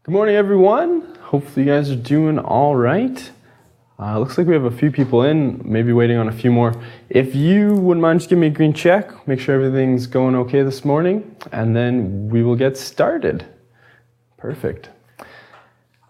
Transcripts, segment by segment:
Good morning, everyone. Hopefully you guys are doing all right. Looks like we have a few people in, maybe waiting on a few more. If you wouldn't mind, just give me a green check, make sure everything's going okay this morning, and then we will get started. Perfect.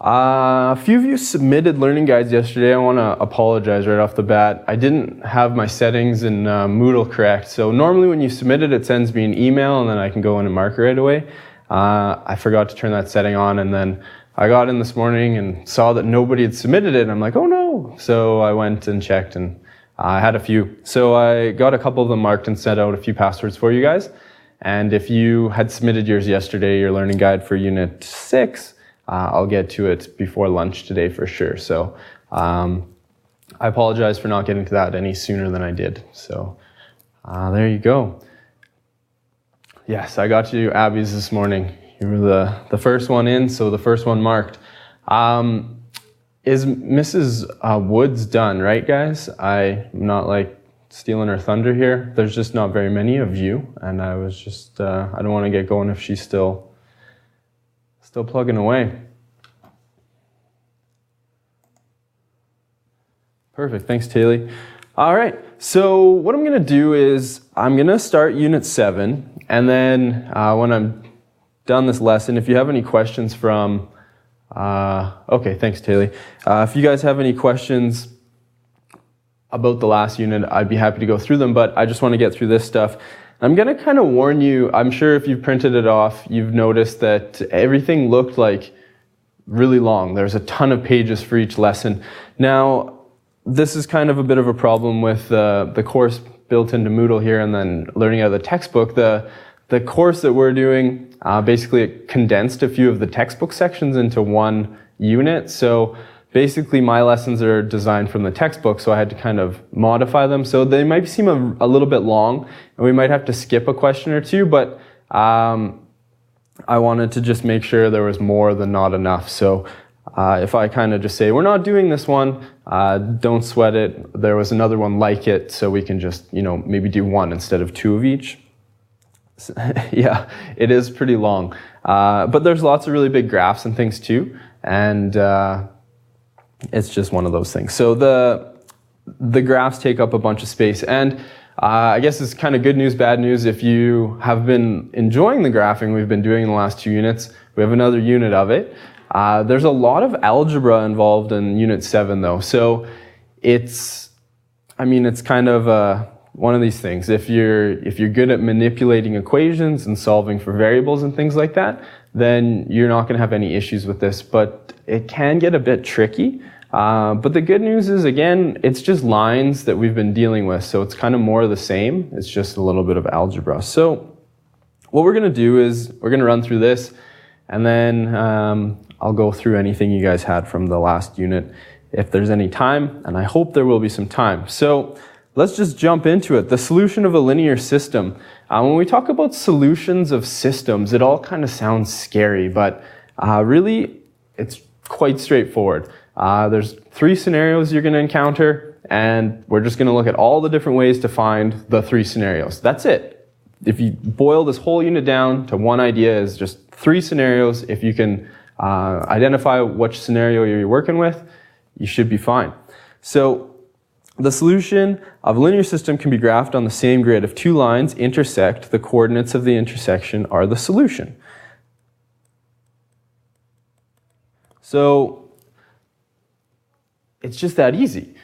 A few of you submitted learning guides yesterday. I want to apologize right off the bat. I didn't have my settings in Moodle correct. So normally when you submit it, it sends me an email and then I can go in and mark it right away. I forgot to turn that setting on, and then I got in this morning and saw that nobody had submitted it. And I'm like, oh no. So I went and checked, and I had a few. So I got a couple of them marked and sent out a few passwords for you guys. And if you had submitted yours yesterday, your learning guide for Unit 6, I'll get to it before lunch today for sure. So I apologize for not getting to that any sooner than I did. So there you go. Yes, I got you Abby's this morning. You were the first one in, so the first one marked. Is Mrs. Woods done, right, guys? I'm not like stealing her thunder here. There's just not very many of you, and I was just, I don't want to get going if she's still plugging away. Perfect, thanks, Taylor. All right, so what I'm going to do is I'm going to start Unit 7, and then when I'm done this lesson, if you have any questions from, okay, thanks, Taylor. If you guys have any questions about the last unit, I'd be happy to go through them, but I just want to get through this stuff. I'm going to kind of warn you, I'm sure if you've printed it off, you've noticed that everything looked like really long. There's a ton of pages for each lesson. Now, this is kind of a bit of a problem with the course built into Moodle here and then learning out of the textbook. The course that we're doing, basically it condensed a few of the textbook sections into one unit. So basically my lessons are designed from the textbook, so I had to kind of modify them. So they might seem a little bit long, and we might have to skip a question or two, but I wanted to just make sure there was more than not enough. So if I kind of just say, we're not doing this one, don't sweat it. There was another one like it, so we can just, maybe do one instead of two of each. Yeah, it is pretty long. But there's lots of really big graphs and things too, and it's just one of those things. So the graphs take up a bunch of space, and I guess it's kind of good news, bad news. If you have been enjoying the graphing we've been doing in the last 2 units, we have another unit of it. There's a lot of algebra involved in Unit 7 though, so it's kind of one of these things. If you're good at manipulating equations and solving for variables and things like that, then you're not going to have any issues with this, but it can get a bit tricky. But the good news is, again, it's just lines that we've been dealing with, so it's kind of more of the same. It's just a little bit of algebra. So what we're going to do is we're going to run through this, and then I'll go through anything you guys had from the last unit if there's any time, and I hope there will be some time. So let's just jump into it. The solution of a linear system. When we talk about solutions of systems, it all kind of sounds scary, but really it's quite straightforward. There's 3 scenarios you're going to encounter, and we're just going to look at all the different ways to find the 3 scenarios. That's it. If you boil this whole unit down to one idea, is just 3 scenarios. If you can identify which scenario you're working with, you should be fine. So the solution of a linear system can be graphed on the same grid. If 2 lines intersect, the coordinates of the intersection are the solution. So it's just that easy.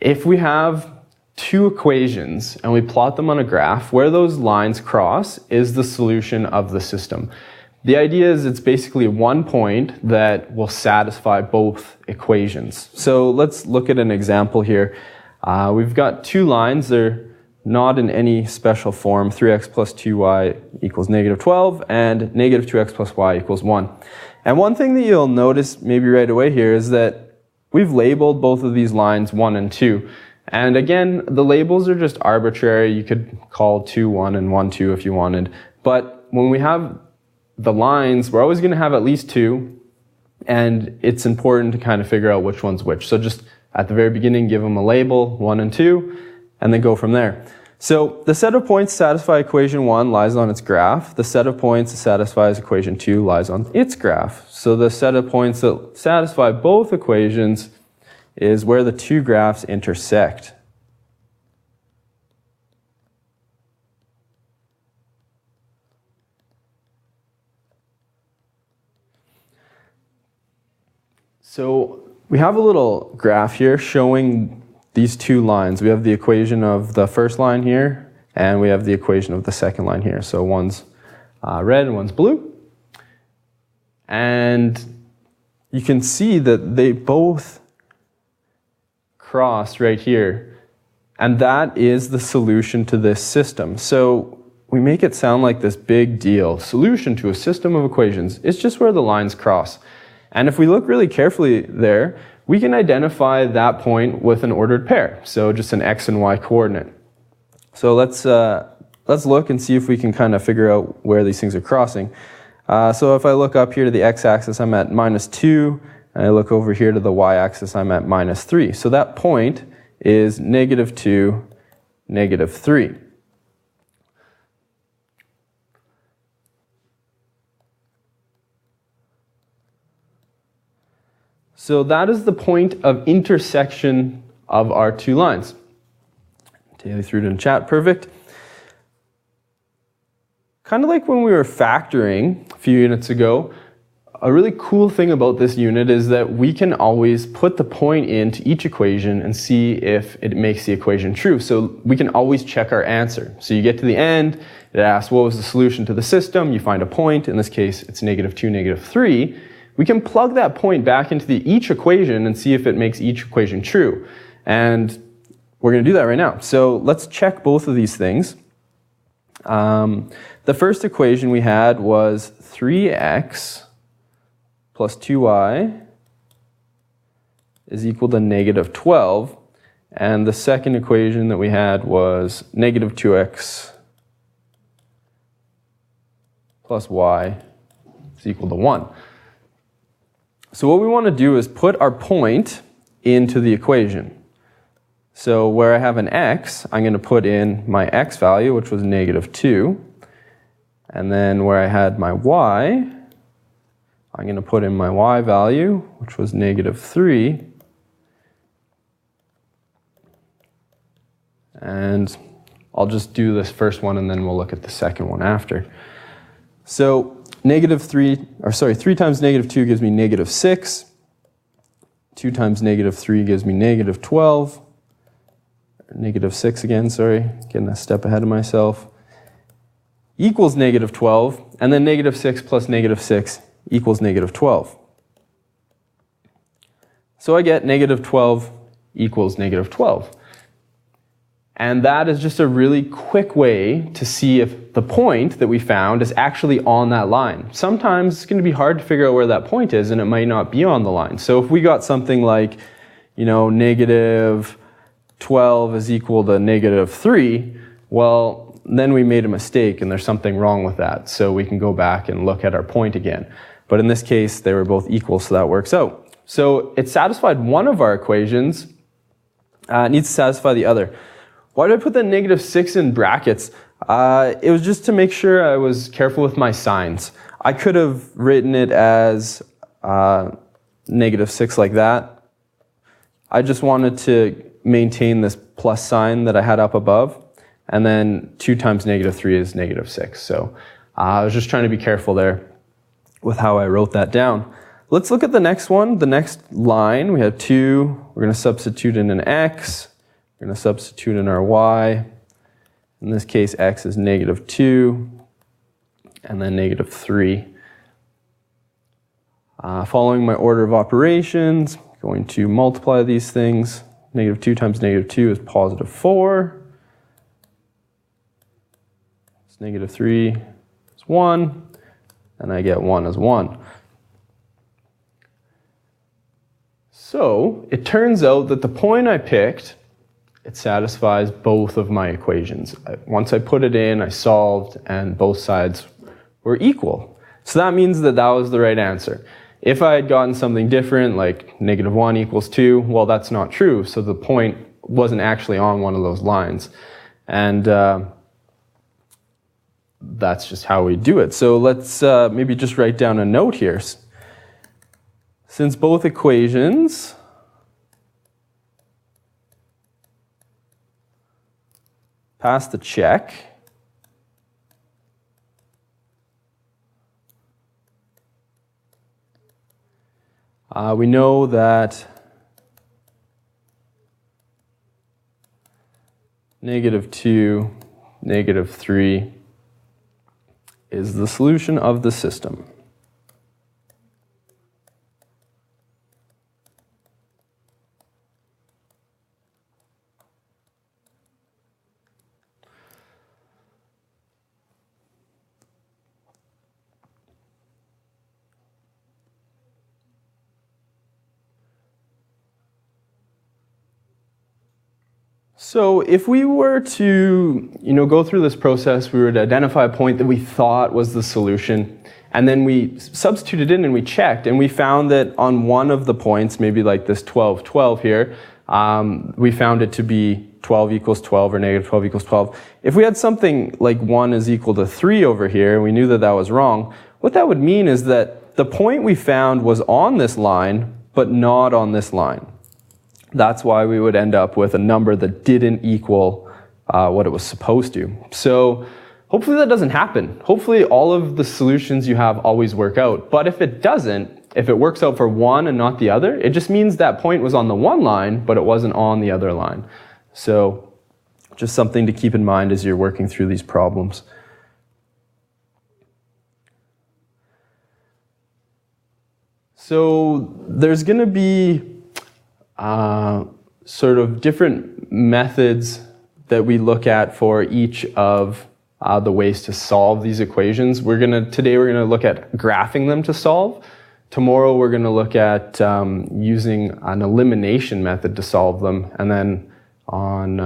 If we have 2 equations and we plot them on a graph, where those lines cross is the solution of the system. The idea is it's basically one point that will satisfy both equations. So let's look at an example here. We've got 2 lines. They're not in any special form. 3x plus 2y equals negative 12, and negative 2x plus y equals 1. And one thing that you'll notice maybe right away here is that we've labeled both of these lines 1 and 2. And again, the labels are just arbitrary. You could call 2 1 and 1 2 if you wanted. But when we have the lines, we're always going to have at least 2, and it's important to kind of figure out which one's which. So just at the very beginning, give them a label, 1 and 2, and then go from there. So the set of points to satisfy equation 1 lies on its graph. The set of points that satisfies equation 2 lies on its graph. So the set of points that satisfy both equations is where the two graphs intersect. So we have a little graph here showing these two lines. We have the equation of the first line here, and we have the equation of the second line here. So one's red and one's blue. And you can see that they both cross right here. And that is the solution to this system. So we make it sound like this big deal. Solution to a system of equations. It's just where the lines cross. And if we look really carefully there, we can identify that point with an ordered pair. So just an x and y coordinate. So let's look and see if we can kind of figure out where these things are crossing. So if I look up here to the x-axis, I'm at -2. And I look over here to the y-axis, I'm at -3. So that point is -2, -3. So that is the point of intersection of our two lines. Daily threw it in chat, perfect. Kind of like when we were factoring a few units ago, a really cool thing about this unit is that we can always put the point into each equation and see if it makes the equation true. So we can always check our answer. So you get to the end, it asks what was the solution to the system, you find a point, in this case it's -2, -3. We can plug that point back into each equation and see if it makes each equation true. And we're going to do that right now. So let's check both of these things. The first equation we had was 3x plus 2y is equal to -12. And the second equation that we had was -2x plus y is equal to 1. So what we want to do is put our point into the equation. So where I have an x, I'm going to put in my x value, which was -2. And then where I had my y, I'm going to put in my y value, which was -3. And I'll just do this first one and then we'll look at the second one after. So 3 times -2 gives me -6. 2 times -3 gives me -12. -6 again, sorry, getting a step ahead of myself. Equals -12, and then -6 plus -6 equals -12. So I get -12 equals -12. And that is just a really quick way to see if the point that we found is actually on that line. Sometimes it's going to be hard to figure out where that point is, and it might not be on the line. So if we got something like, -12 is equal to -3, well, then we made a mistake and there's something wrong with that. So we can go back and look at our point again. But in this case, they were both equal, so that works out. So it satisfied one of our equations. It needs to satisfy the other. Why did I put the -6 in brackets? It was just to make sure I was careful with my signs. I could have written it as -6 like that. I just wanted to maintain this plus sign that I had up above. And then 2 times -3 is -6. So I was just trying to be careful there with how I wrote that down. Let's look at the next one. The next line, we have 2. We're going to substitute in an x. We're going to substitute in our y. In this case, x is -2, and then -3. Following my order of operations, I'm going to multiply these things. -2 times -2 is +4. It's -3 is 1, and I get 1 as 1. So it turns out that the point I picked, it satisfies both of my equations. Once I put it in, I solved, and both sides were equal. So that means that that was the right answer. If I had gotten something different, like -1 equals 2, well, that's not true. So the point wasn't actually on one of those lines. And that's just how we do it. So let's maybe just write down a note here. Since both equations pass the check, we know that -2, -3 is the solution of the system. So if we were to, go through this process, we were to identify a point that we thought was the solution, and then we substituted in and we checked, and we found that on one of the points, maybe like this 12, 12 here, we found it to be 12 equals 12 or -12 equals 12. If we had something like 1 is equal to 3 over here, and we knew that that was wrong, what that would mean is that the point we found was on this line, but not on this line. That's why we would end up with a number that didn't equal what it was supposed to. So hopefully that doesn't happen. Hopefully all of the solutions you have always work out. But if it doesn't, if it works out for one and not the other, it just means that point was on the one line, but it wasn't on the other line. So just something to keep in mind as you're working through these problems. So there's going to be sort of different methods that we look at for each of the ways to solve these equations. Today we're gonna look at graphing them to solve. Tomorrow we're gonna look at using an elimination method to solve them, and then on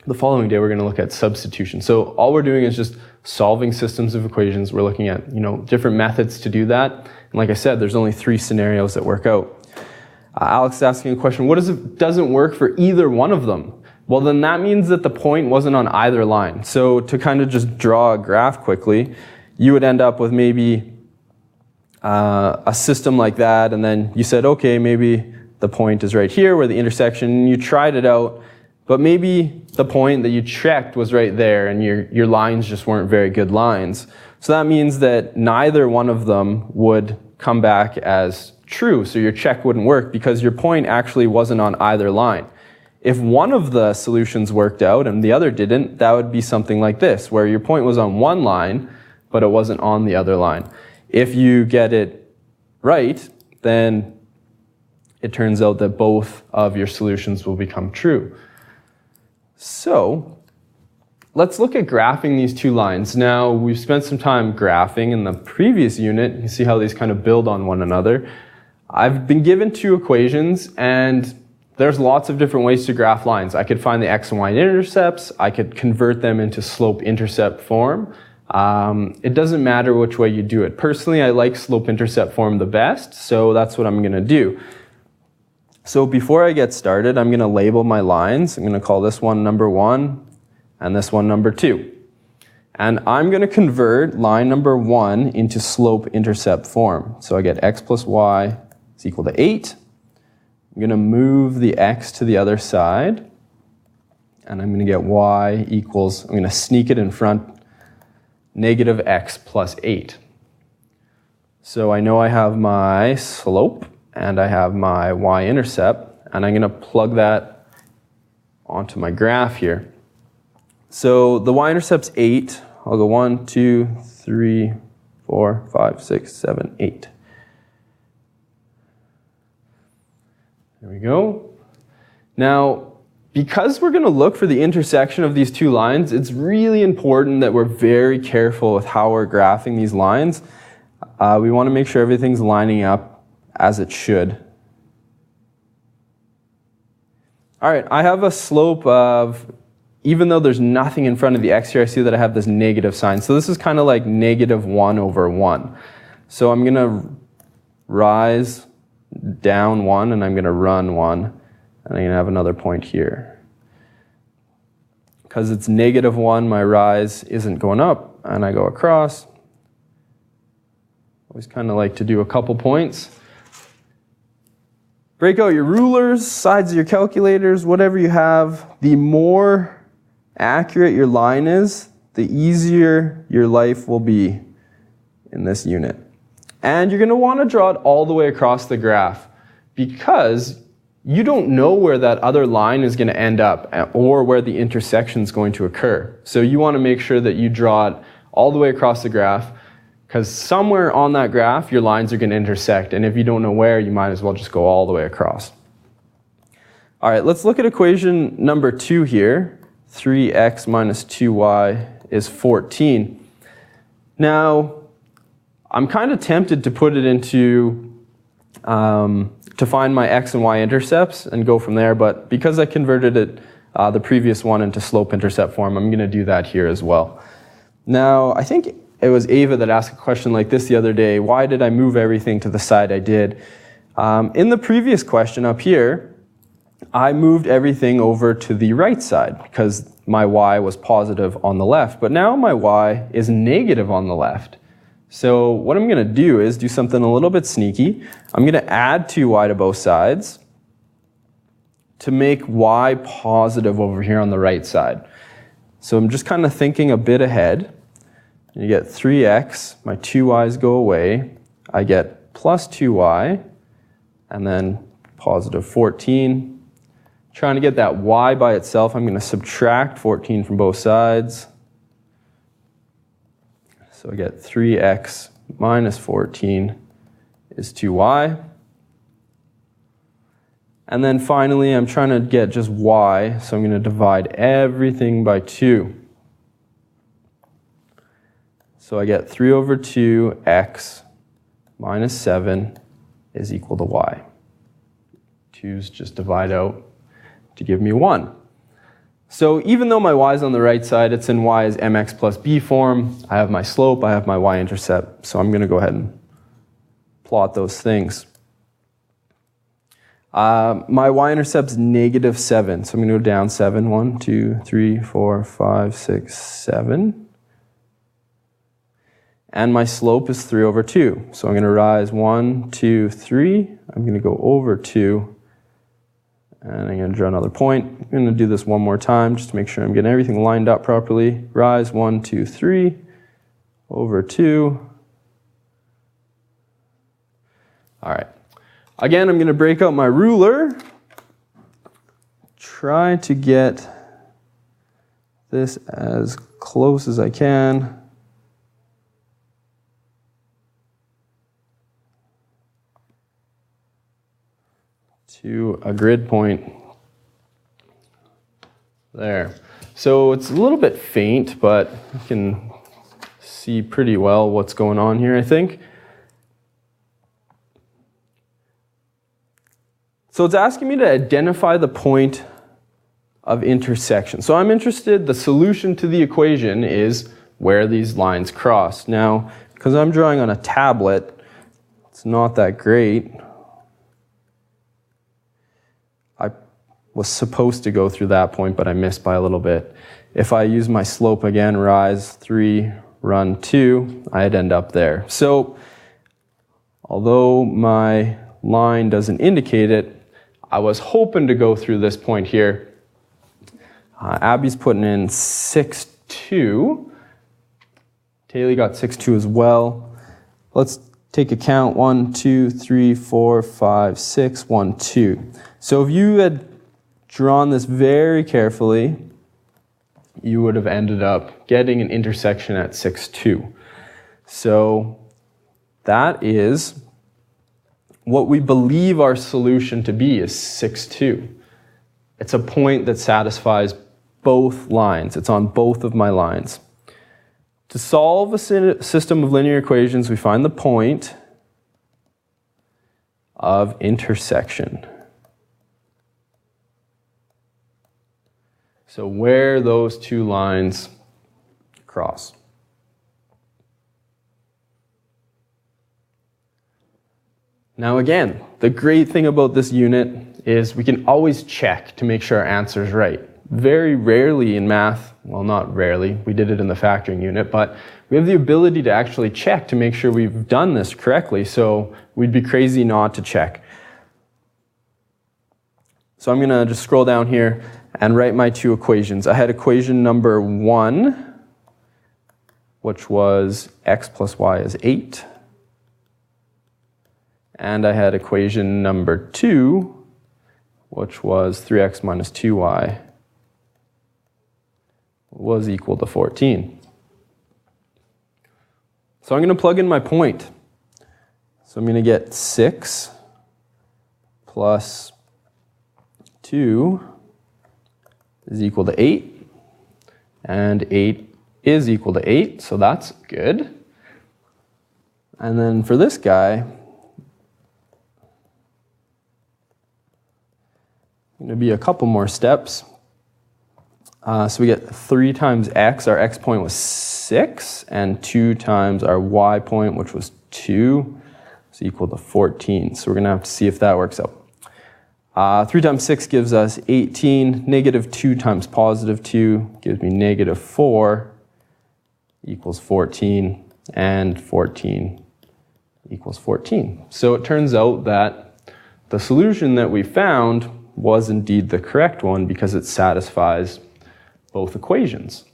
the following day we're gonna look at substitution. So all we're doing is just solving systems of equations. We're looking at different methods to do that. And like I said, there's only 3 scenarios that work out. Alex is asking a question, what doesn't work for either one of them? Well, then that means that the point wasn't on either line. So to kind of just draw a graph quickly, you would end up with maybe a system like that, and then you said, okay, maybe the point is right here where the intersection, and you tried it out, but maybe the point that you checked was right there, and your lines just weren't very good lines. So that means that neither one of them would come back as true, so your check wouldn't work because your point actually wasn't on either line. If one of the solutions worked out and the other didn't, that would be something like this, where your point was on one line, but it wasn't on the other line. If you get it right, then it turns out that both of your solutions will become true. So let's look at graphing these 2 lines. Now, we've spent some time graphing in the previous unit. You can see how these kind of build on one another. I've been given 2 equations, and there's lots of different ways to graph lines. I could find the x and y intercepts. I could convert them into slope-intercept form. It doesn't matter which way you do it. Personally, I like slope-intercept form the best, so that's what I'm going to do. So before I get started, I'm going to label my lines. I'm going to call this one number 1 and this one number 2. And I'm going to convert line number 1 into slope-intercept form. So I get x plus y is equal to 8. I'm going to move the x to the other side, and I'm going to get y equals, I'm going to sneak it in front, negative x plus 8. So I know I have my slope, and I have my y-intercept, and I'm going to plug that onto my graph here. So the y-intercept's 8. I'll go 1, 2, 3, 4, 5, 6, 7, 8. There we go. Now, because we're going to look for the intersection of these 2 lines, it's really important that we're very careful with how we're graphing these lines. We want to make sure everything's lining up as it should. All right, I have a slope of, even though there's nothing in front of the x here, I see that I have this negative sign. So this is kind of like -1 over 1. So I'm going to rise down 1, and I'm going to run 1, and I'm going to have another point here. because it's -1, my rise isn't going up, and I go across. Always kind of like to do a couple points. Break out your rulers, sides of your calculators, whatever you have. The more accurate your line is, the easier your life will be in this unit. And you're going to want to draw it all the way across the graph, because you don't know where that other line is going to end up or where the intersection is going to occur. So you want to make sure that you draw it all the way across the graph, because somewhere on that graph your lines are going to intersect, and if you don't know where, you might as well just go all the way across. All right, let's look at equation number 2 here. 3x minus 2y is 14. Now, I'm kind of tempted to put it into to find my x and y intercepts and go from there, but because I converted it, the previous one, into slope-intercept form, I'm going to do that here as well. Now, I think it was Ava that asked a question like this the other day: why did I move everything to the side I did? In the previous question up here, I moved everything over to the right side because my y was positive on the left, but now my y is negative on the left. So what I'm going to do is do something a little bit sneaky. I'm going to add 2y to both sides to make y positive over here on the right side. So I'm just kind of thinking a bit ahead. You get 3x, my 2y's go away. I get plus 2y, and then positive 14. Trying to get that y by itself, I'm going to subtract 14 from both sides. So I get 3x minus 14 is 2y. And then finally, I'm trying to get just y, so I'm going to divide everything by 2. So I get 3 over 2x minus 7 is equal to y. 2's just divide out to give me 1. So even though my y is on the right side, it's in y is mx plus b form. I have my slope, I have my y-intercept, so I'm going to go ahead and plot those things. My y-intercept's -7, so I'm going to go down 7. 1, 2, 3, 4, 5, 6, 7. And my slope is 3 over 2. So I'm going to rise 1, 2, 3. I'm going to go over 2. And I'm going to draw another point. I'm going to do this one more time just to make sure I'm getting everything lined up properly. Rise 1, 2, 3. Over 2. All right. Again, I'm going to break out my ruler. Try to get this as close as I can. To a grid point there. So it's a little bit faint, but you can see pretty well what's going on here, I think. So it's asking me to identify the point of intersection. So I'm interested, the solution to the equation is where these lines cross. Now, because I'm drawing on a tablet, it's not that great. I was supposed to go through that point, but I missed by a little bit. If I use my slope again, rise 3, run 2, I'd end up there. So, although my line doesn't indicate it, I was hoping to go through this point here. Abby's putting in 6, 2. Taylor got 6, 2 as well. Let's take a count. 1, 2, 3, 4, 5, 6, 1, 2. So if you had drawn this very carefully, you would have ended up getting an intersection at 6, 2. So that is what we believe our solution to be is 6, 2. It's a point that satisfies both lines. It's on both of my lines. To solve a system of linear equations, we find the point of intersection. So where those two lines cross. Now again, the great thing about this unit is we can always check to make sure our answer is right. very rarely in math, well, not rarely, we did it in the factoring unit, but we have the ability to actually check to make sure we've done this correctly, so we'd be crazy not to check. So I'm going to just scroll down here and write my two equations. I had equation number 1, which was x plus y is 8. And I had equation number 2, which was 3x minus 2y was equal to 14. So I'm going to plug in my point. So I'm going to get 6 plus 2 is equal to 8. And 8 is equal to 8, so that's good. And then for this guy, going to be a couple more steps. So we get 3 times x, our x point was 6, and 2 times our y point, which was 2, is equal to 14. So we're going to have to see if that works out. 3 times 6 gives us 18. Negative 2 times positive 2 gives me negative 4 equals 14, and 14 equals 14. So it turns out that the solution that we found was indeed the correct one because it satisfies both equations.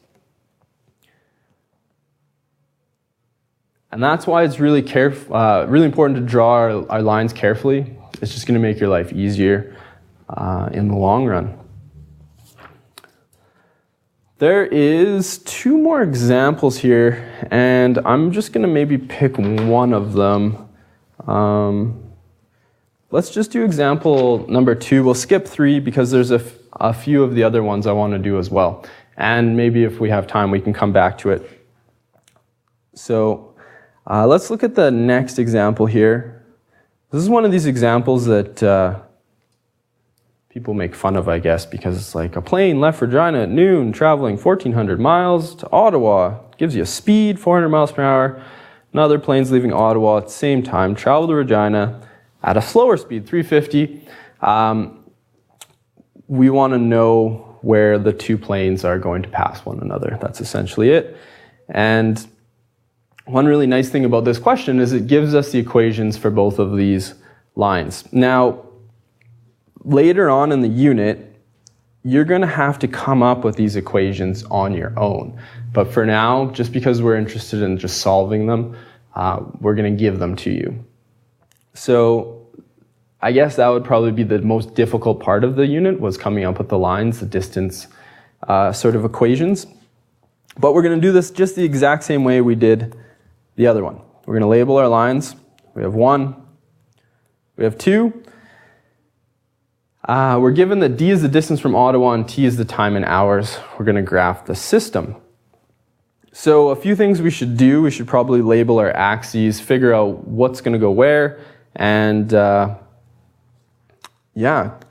And that's why it's really important to draw our lines carefully. It's just going to make your life easier in the long run. There is 2 more examples here, and I'm just going to maybe pick one of them. Let's just do example number 2. We'll skip 3 because there's a few of the other ones I want to do as well. And maybe if we have time, we can come back to it. So let's look at the next example here. This is one of these examples that people make fun of, I guess, because it's like a plane left Regina at noon, traveling 1,400 miles to Ottawa. Gives you a speed, 400 miles per hour. Another plane's leaving Ottawa at the same time, travel to Regina at a slower speed, 350. We want to know where the 2 planes are going to pass one another. That's essentially it. And one really nice thing about this question is it gives us the equations for both of these lines. Now, later on in the unit, you're going to have to come up with these equations on your own. But for now, just because we're interested in just solving them, we're going to give them to you. So I guess that would probably be the most difficult part of the unit, was coming up with the lines, the distance sort of equations. But we're going to do this just the exact same way we did the other one. We're going to label our lines. We have 1, we have 2. We're given that d is the distance from Ottawa and t is the time in hours. We're going to graph the system. So a few things we should do. We should probably label our axes, figure out what's going to go where, and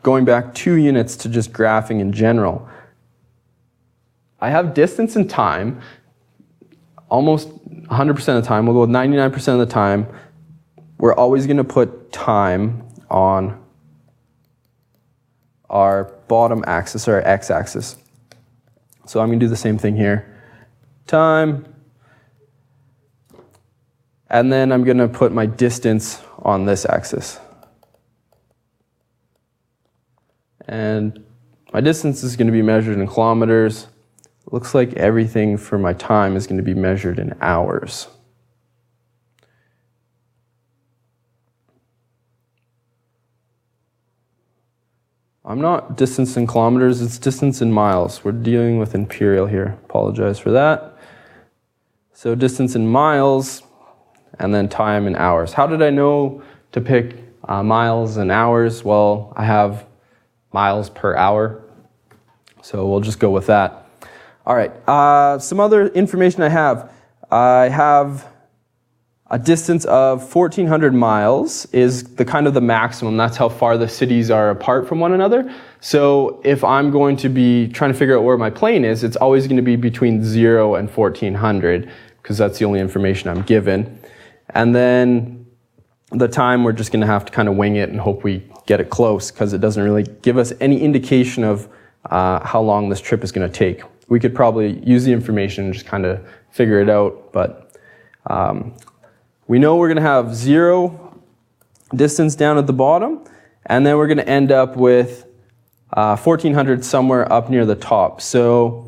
going back 2 units to just graphing in general. I have distance and time almost 100% of the time. We'll go with 99% of the time. We're always going to put time on our bottom axis, or our x-axis. So I'm going to do the same thing here. Time. And then I'm going to put my distance on this axis. And my distance is going to be measured in kilometers. Looks like everything for my time is going to be measured in hours. I'm not distance in kilometers, it's distance in miles. We're dealing with imperial here. Apologize for that. So distance in miles, and then time in hours. How did I know to pick miles and hours? Well, I have miles per hour, so we'll just go with that. All right, some other information I have. I have a distance of 1,400 miles is the kind of the maximum. That's how far the cities are apart from one another. So if I'm going to be trying to figure out where my plane is, it's always going to be between 0 and 1,400 because that's the only information I'm given. And then the time, we're just going to have to kind of wing it and hope we get it close because it doesn't really give us any indication of how long this trip is going to take. We could probably use the information and just kind of figure it out, but we know we're going to have 0 distance down at the bottom, and then we're going to end up with 1,400 somewhere up near the top. So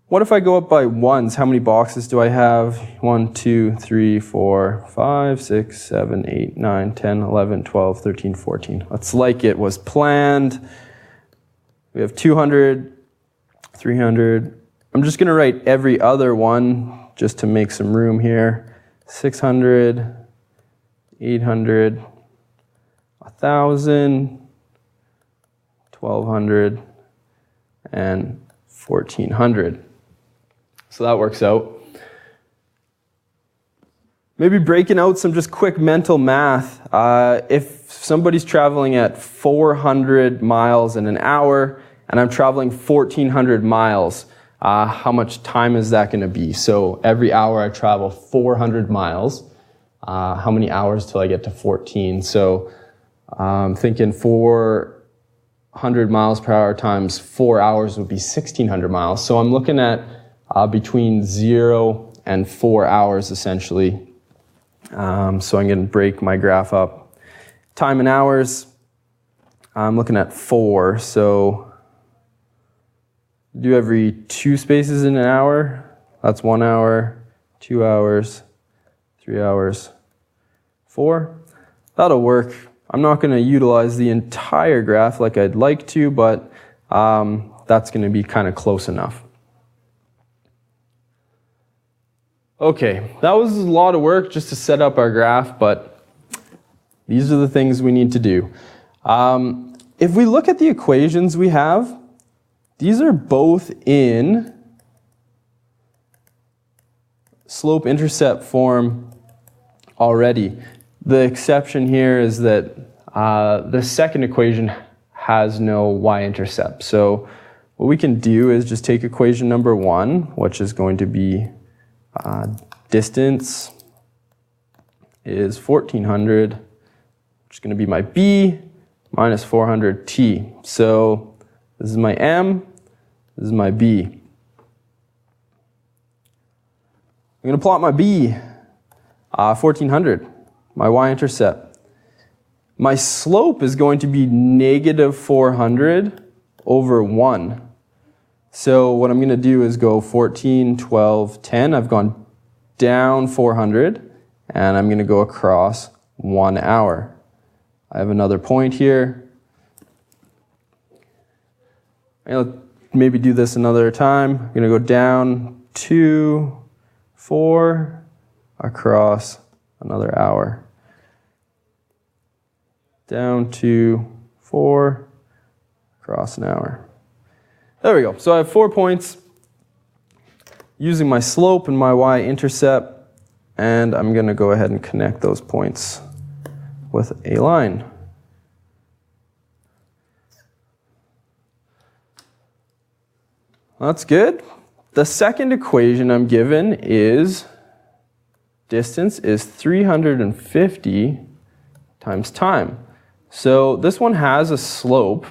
what if I go up by ones? How many boxes do I have? 1, 2, 3, 4, 5, 6, 7, 8, 9, 10, 11, 12, 13, 14. It's like it was planned. We have 200, 300. I'm just going to write every other one just to make some room here. 600, 800, 1,000, 1,200, and 1,400. So that works out. Maybe breaking out some just quick mental math. If somebody's traveling at 400 miles in an hour and I'm traveling 1,400 miles, how much time is that going to be? So every hour I travel 400 miles. How many hours till I get to 14? So I'm thinking 400 miles per hour times 4 hours would be 1,600 miles. So I'm looking at between 0 and 4 hours essentially. So I'm going to break my graph up. Time in hours, I'm looking at 4. So do every 2 spaces in an hour. That's 1 hour, 2 hours, 3 hours, 4. That'll work. I'm not going to utilize the entire graph like I'd like to, but that's going to be kind of close enough. Okay, that was a lot of work just to set up our graph, but these are the things we need to do. If we look at the equations we have, these are both in slope-intercept form already. The exception here is that the second equation has no y-intercept. So what we can do is just take equation number 1, which is going to be distance is 1,400, which is going to be my b, minus 400t. So this is my m, this is my b. I'm going to plot my b, 1,400, my y-intercept. My slope is going to be negative 400 over 1. So what I'm going to do is go 14, 12, 10. I've gone down 400, and I'm going to go across 1 hour. I have another point here. I'll maybe do this another time. I'm going to go down 2, 4, across another hour. Down 2, 4, across an hour. There we go. So I have 4 points using my slope and my y-intercept, and I'm going to go ahead and connect those points with a line. That's good. The second equation I'm given is distance is 350 times time. So this one has a slope,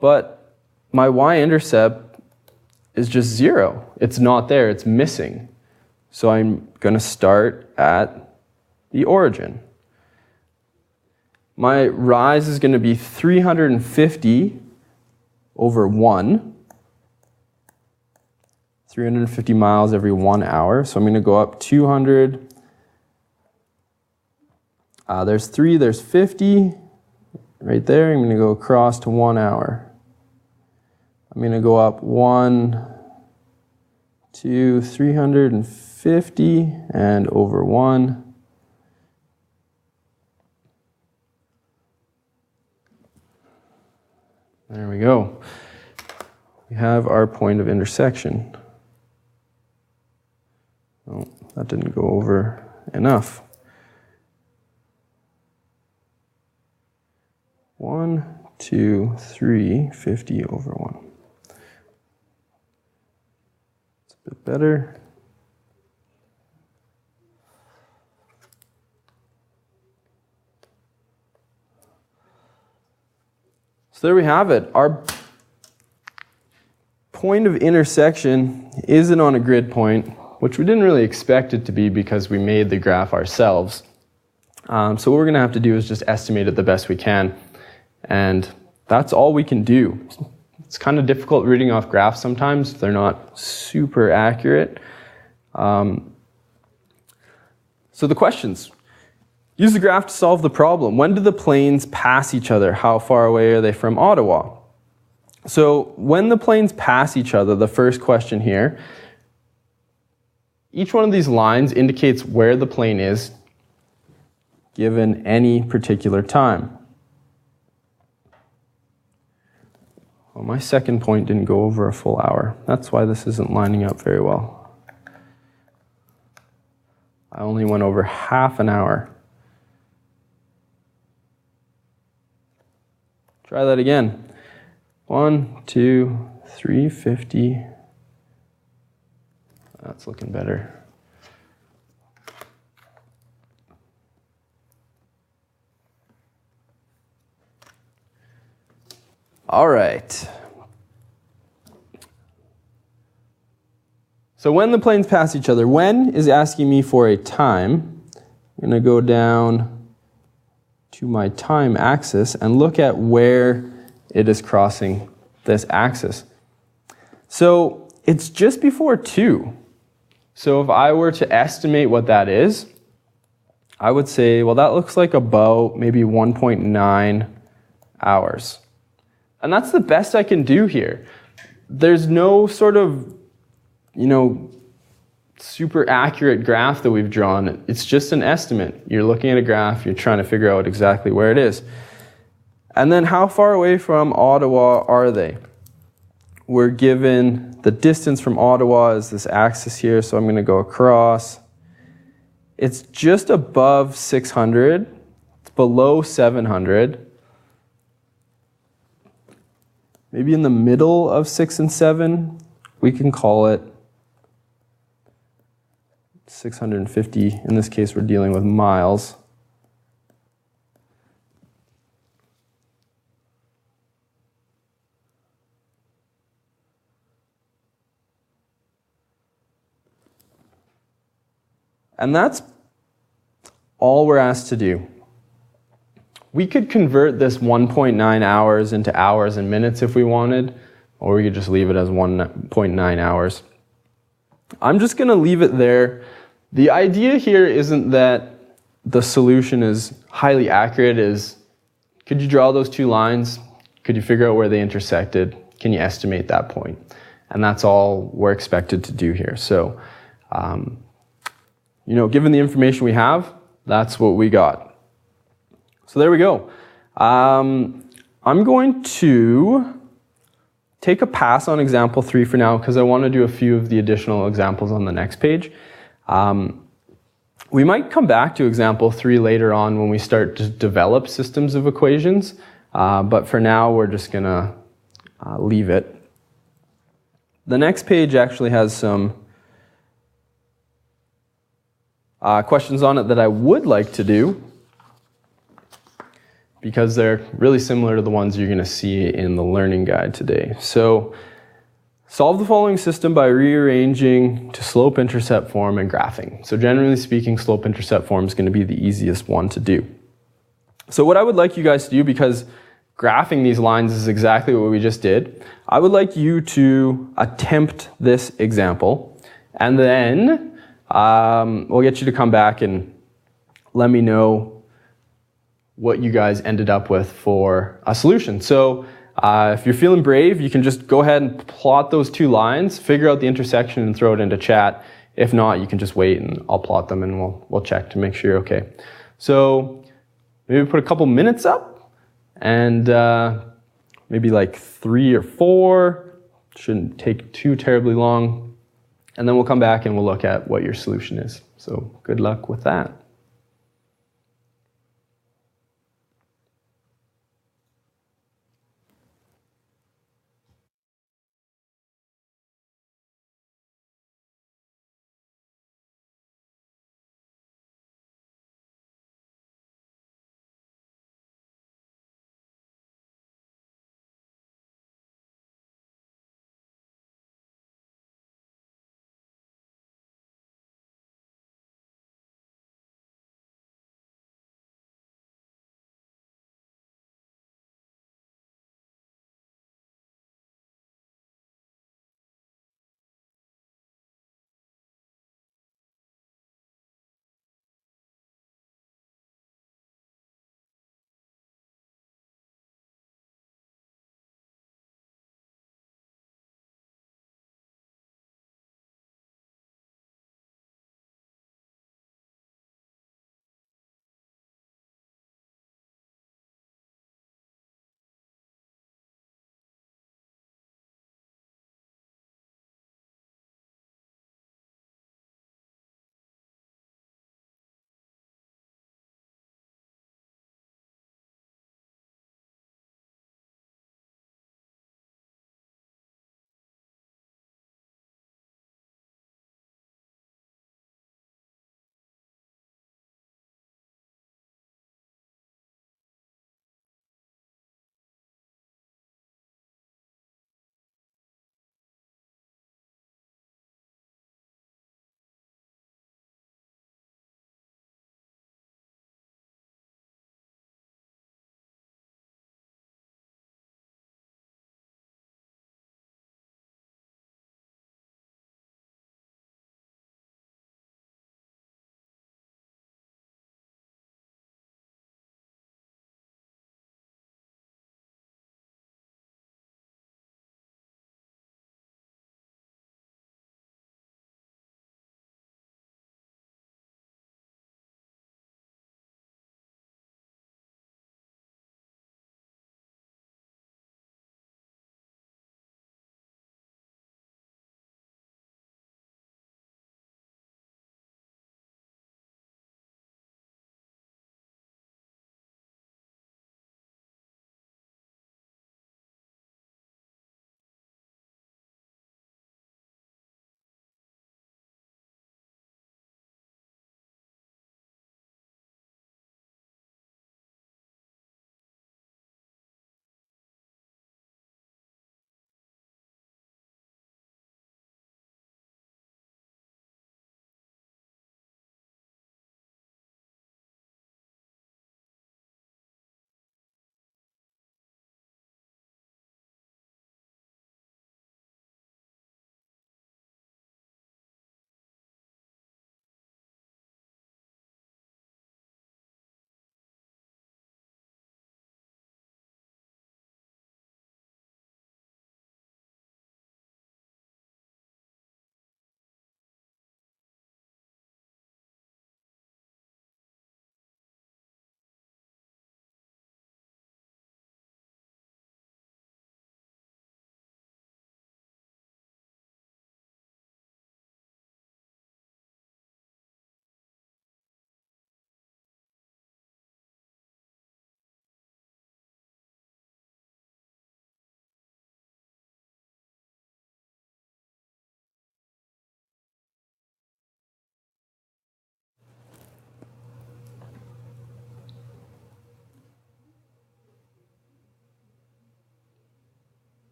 but my y-intercept is just 0. It's not there, it's missing. So I'm going to start at the origin. My rise is going to be 350 over 1. 350 miles every 1 hour. So I'm going to go up 200. There's 3, there's 50. Right there, I'm going to go across to 1 hour. I'm going to go up 1, 2, 350, and over 1. There we go. We have our point of intersection. Oh, that didn't go over enough. 1, 2, 3, 50 over 1. It's a bit better. So there we have it. Our point of intersection isn't on a grid point, which we didn't really expect it to be because we made the graph ourselves. So what we're going to have to do is just estimate it the best we can. And that's all we can do. It's kind of difficult reading off graphs sometimes. They're not super accurate. So the questions. Use the graph to solve the problem. When do the planes pass each other? How far away are they from Ottawa? So when the planes pass each other, the first question here, each one of these lines indicates where the plane is given any particular time. Well, my second point didn't go over a full hour. That's why this isn't lining up very well. I only went over half an hour. Try that again. 1, 2, 3, 50. That's looking better. All right. So when the planes pass each other, when is asking me for a time. I'm going to go down to my time axis and look at where it is crossing this axis. So it's just before 2. So if I were to estimate what that is, I would say, well, that looks like about maybe 1.9 hours. And that's the best I can do here. There's no sort of, super accurate graph that we've drawn. It's just an estimate. You're looking at a graph, you're trying to figure out exactly where it is. And then how far away from Ottawa are they? We're given the distance from Ottawa is this axis here, so I'm going to go across. It's just above 600. It's below 700. Maybe in the middle of 6 and 7, we can call it 650. In this case, we're dealing with miles. And that's all we're asked to do. We could convert this 1.9 hours into hours and minutes if we wanted, or we could just leave it as 1.9 hours. I'm just going to leave it there. The idea here isn't that the solution is highly accurate. Could you draw those two lines? Could you figure out where they intersected? Can you estimate that point? And that's all we're expected to do here. So, given the information we have, that's what we got. So there we go. I'm going to take a pass on example 3 for now because I want to do a few of the additional examples on the next page. We might come back to example 3 later on when we start to develop systems of equations, but for now we're just going to leave it. The next page actually has some questions on it that I would like to do because they're really similar to the ones you're going to see in the learning guide today. So, solve the following system by rearranging to slope-intercept form and graphing. So generally speaking, slope-intercept form is going to be the easiest one to do. So what I would like you guys to do, because graphing these lines is exactly what we just did, I would like you to attempt this example, and then we'll get you to come back and let me know what you guys ended up with for a solution. So if you're feeling brave, you can just go ahead and plot those two lines, figure out the intersection and throw it into chat. If not, you can just wait and I'll plot them and we'll check to make sure you're okay. So maybe put a couple minutes up and maybe like 3 or 4. Shouldn't take too terribly long. And then we'll come back and we'll look at what your solution is. So good luck with that.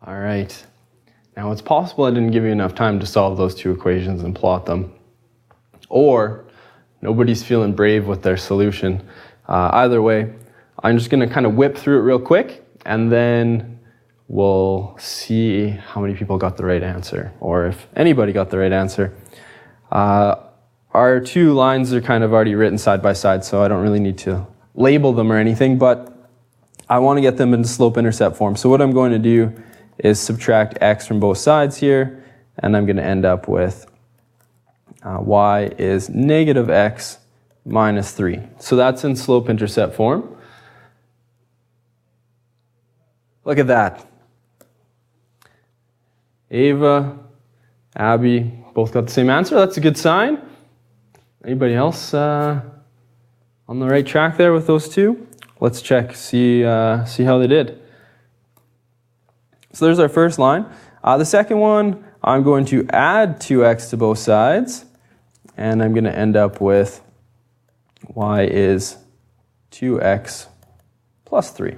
All right. Now it's possible I didn't give you enough time to solve those two equations and plot them. Or nobody's feeling brave with their solution. Either way, I'm just going to kind of whip through it real quick, and then we'll see how many people got the right answer, or if anybody got the right answer. Our two lines are kind of already written side by side, so I don't really need to label them or anything, but I want to get them into slope-intercept form. So what I'm going to do is subtract x from both sides here, and I'm going to end up with y is negative x minus 3. So that's in slope-intercept form. Look at that. Ava, Abby, both got the same answer. That's a good sign. Anybody else on the right track there with those two? Let's check, see how they did. So there's our first line. The second one, I'm going to add 2x to both sides, and I'm going to end up with y is 2x plus 3.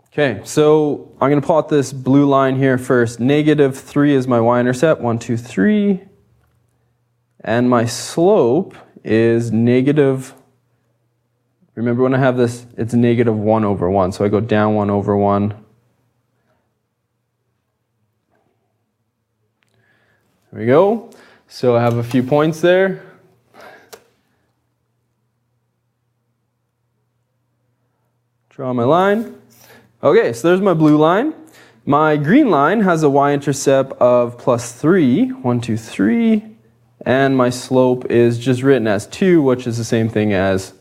Okay, so I'm going to plot this blue line here first. Negative 3 is my y-intercept, 1, 2, 3. And my slope is negative, remember when I have this, it's negative 1 over 1. So I go down 1 over 1. There we go. So I have a few points there. Draw my line. Okay, so there's my blue line. My green line has a y-intercept of plus 3, 1, 2, 3. And my slope is just written as 2, which is the same thing as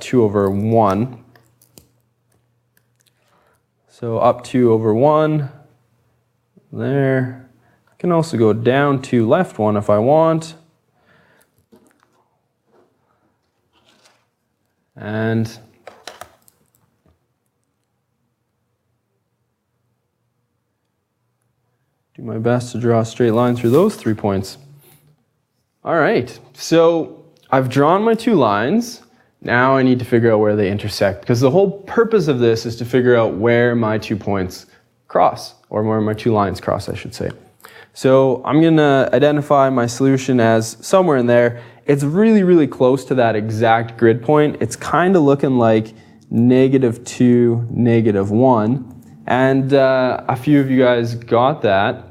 2 over 1. So up 2 over 1, there. I can also go down 2 left 1 if I want. And do my best to draw a straight line through those 3 points. All right, so I've drawn my two lines. Now I need to figure out where they intersect, because the whole purpose of this is to figure out where my 2 points cross, or where my 2 lines cross, I should say. So I'm going to identify my solution as somewhere in there. It's really, really close to that exact grid point. It's kind of looking like negative 2, negative 1. And a few of you guys got that.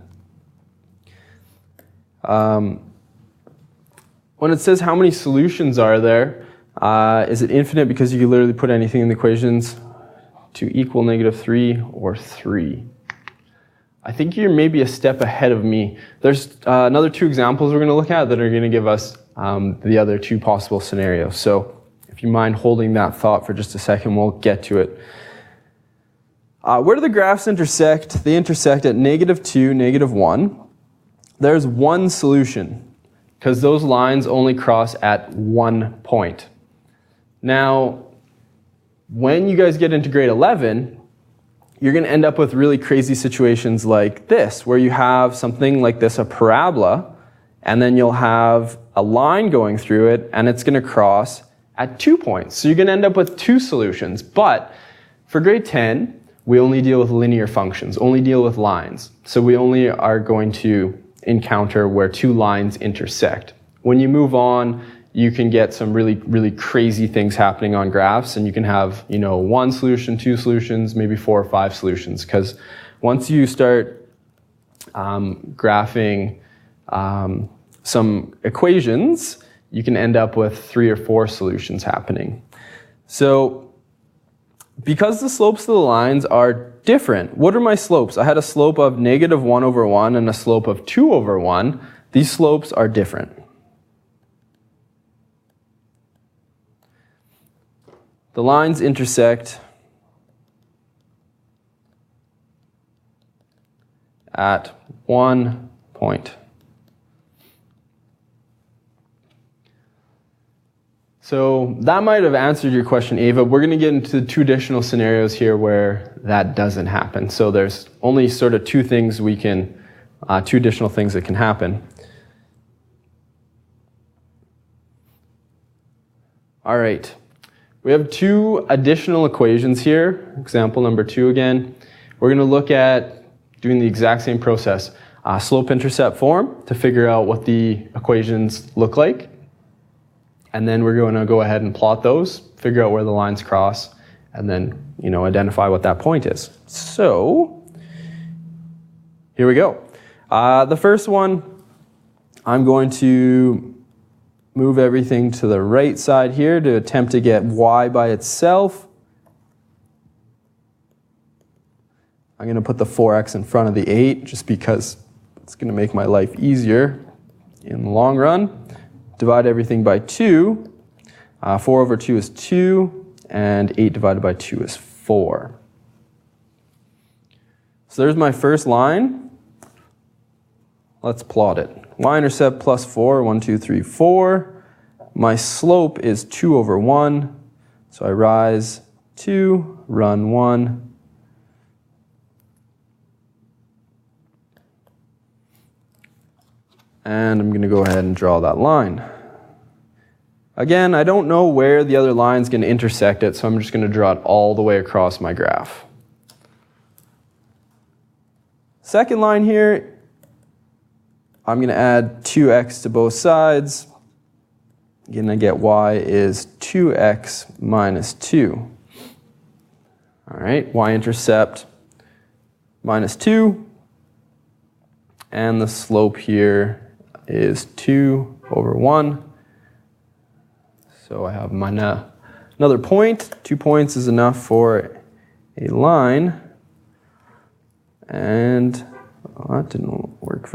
When it says how many solutions are there, is it infinite because you can literally put anything in the equations to equal negative 3 or 3? I think you're maybe a step ahead of me. There's another 2 examples we're going to look at that are going to give us the other 2 possible scenarios. So if you mind holding that thought for just a second, we'll get to it. Where do the graphs intersect? They intersect at negative 2, negative 1. There's one solution, because those lines only cross at 1 point. Now, when you guys get into grade 11, you're going to end up with really crazy situations like this, where you have something like this, a parabola, and then you'll have a line going through it, and it's going to cross at 2 points. So you're going to end up with 2 solutions. But for grade 10, we only deal with linear functions, only deal with lines. So we only are going to encounter where 2 lines intersect. When you move on, you can get some really, really crazy things happening on graphs, and you can have, 1 solution, 2 solutions, maybe 4 or 5 solutions, because once you start graphing some equations, you can end up with 3 or 4 solutions happening. So because the slopes of the lines are different, what are my slopes? I had a slope of negative 1 over 1 and a slope of 2 over 1. These slopes are different. The lines intersect at 1 point. So that might have answered your question, Ava. We're going to get into 2 additional scenarios here where that doesn't happen. So there's only sort of 2 things we can, 2 additional things that can happen. All right. We have 2 additional equations here. Example number 2 again. we're going to look at doing the exact same process, slope-intercept form, to figure out what the equations look like. And then we're going to go ahead and plot those, figure out where the lines cross, and then identify what that point is. So here we go. The first one, I'm going to move everything to the right side here to attempt to get y by itself. I'm going to put the 4x in front of the 8 just because it's going to make my life easier in the long run. Divide everything by 2. 4 over 2 is 2, and 8 divided by 2 is 4. So there's my first line. Let's plot it. Y-intercept plus 4, 1, 2, 3, 4. My slope is 2 over 1, so I rise 2, run 1. And I'm going to go ahead and draw that line. Again, I don't know where the other line is going to intersect it, so I'm just going to draw it all the way across my graph. Second line here, I'm going to add 2x to both sides. Again, I get y is 2x minus 2. All right, y-intercept minus 2. And the slope here is 2 over 1. So I have my another point. 2 points is enough for a line. And that didn't work very